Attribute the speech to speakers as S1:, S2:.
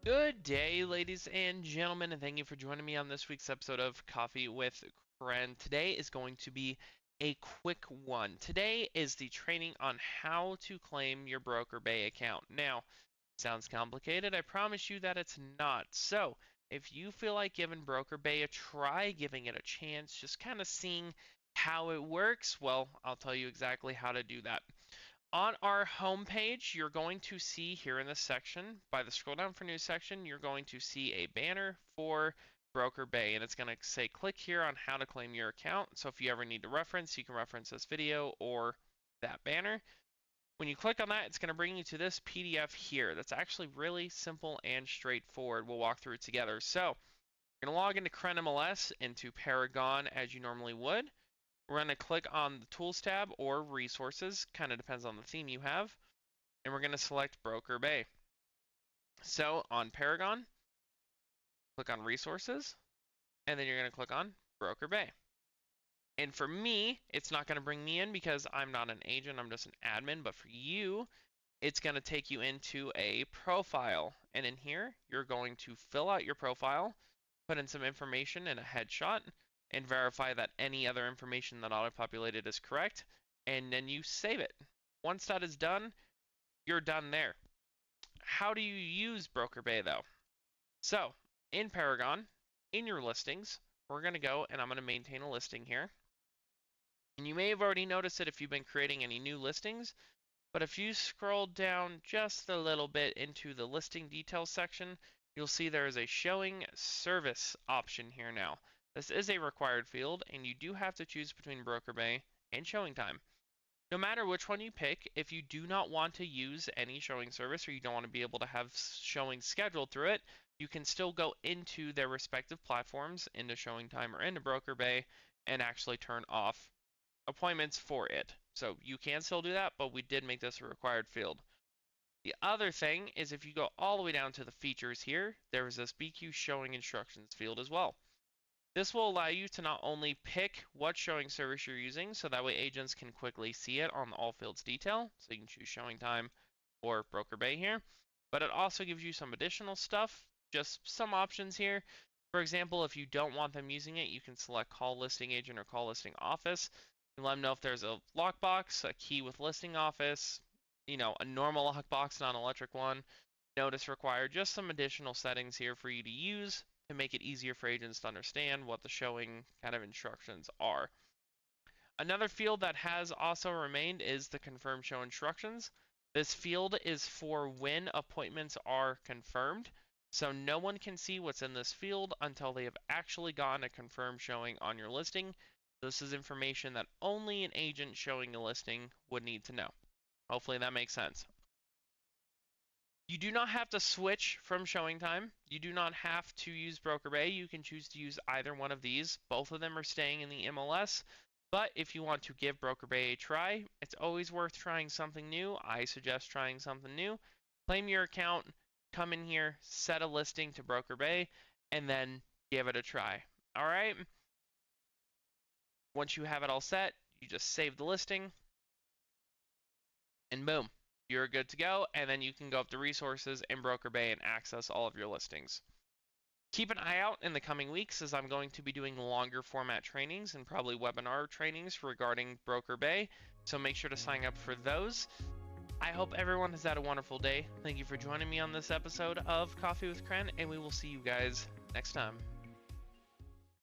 S1: Good day, ladies and gentlemen, and thank you for joining me on this week's episode of Coffee with CREN. Today is going to be a quick one. Today is the training on how to claim your BrokerBay account. Now, sounds complicated. I promise you that it's not. So, if you feel like giving BrokerBay a try, giving it a chance, just kind of seeing how it works, well, I'll tell you exactly how to do that. On our homepage, you're going to see here in this section, by the scroll down for news section, you're going to see a banner for BrokerBay, and it's going to say click here on how to claim your account. So if you ever need to reference, you can reference this video or that banner. When you click on that, it's going to bring you to this PDF here. That's actually really simple and straightforward. We'll walk through it together. So you're going to log into CREN MLS into Paragon as you normally would. We're going to click on the Tools tab or Resources, kind of depends on the theme you have, and we're going to select BrokerBay. So on Paragon, click on Resources, and then you're going to click on BrokerBay. And for me, it's not going to bring me in because I'm not an agent, I'm just an admin, but for you, it's going to take you into a profile. And in here, you're going to fill out your profile, put in some information and a headshot, and verify that any other information that auto-populated is correct, and then you save it. Once that is done, you're done there. How do you use BrokerBay though? So, in Paragon, in your listings, we're going to go and I'm going to maintain a listing here. And you may have already noticed it if you've been creating any new listings, but if you scroll down just a little bit into the listing details section, you'll see there is a showing service option here now. This is a required field, and you do have to choose between BrokerBay and showing time. No matter which one you pick, if you do not want to use any showing service or you don't want to be able to have showing scheduled through it, you can still go into their respective platforms, into showing time or into BrokerBay, and actually turn off appointments for it. So you can still do that, but we did make this a required field. The other thing is if you go all the way down to the features here, there is this BQ showing instructions field as well. This will allow you to not only pick what showing service you're using, so that way agents can quickly see it on the all fields detail, so you can choose showing time or BrokerBay here, but it also gives you some additional stuff, just some options here. For example, if you don't want them using it, you can select call listing agent or call listing office. You let them know if there's a lockbox, a key with listing office, a normal lockbox, not an electric one, notice required, just some additional settings here for you to use to make it easier for agents to understand what the showing kind of instructions are. Another field that has also remained is the confirm show instructions. This field is for when appointments are confirmed, so no one can see what's in this field until they have actually gotten a confirmed showing on your listing. This is information that only an agent showing a listing would need to know. Hopefully that makes sense. You do not have to switch from showing time. You do not have to use BrokerBay. You can choose to use either one of these. Both of them are staying in the MLS. But if you want to give BrokerBay a try, it's always worth trying something new. I suggest trying something new. Claim your account, come in here, set a listing to BrokerBay, and then give it a try. All right? Once you have it all set, you just save the listing, and boom, you're good to go. And then you can go up to resources in BrokerBay and access all of your listings. Keep an eye out in the coming weeks as I'm going to be doing longer format trainings and probably webinar trainings regarding BrokerBay, so make sure to sign up for those. I hope everyone has had a wonderful day. Thank you for joining me on this episode of Coffee with CREN, and we will see you guys next time.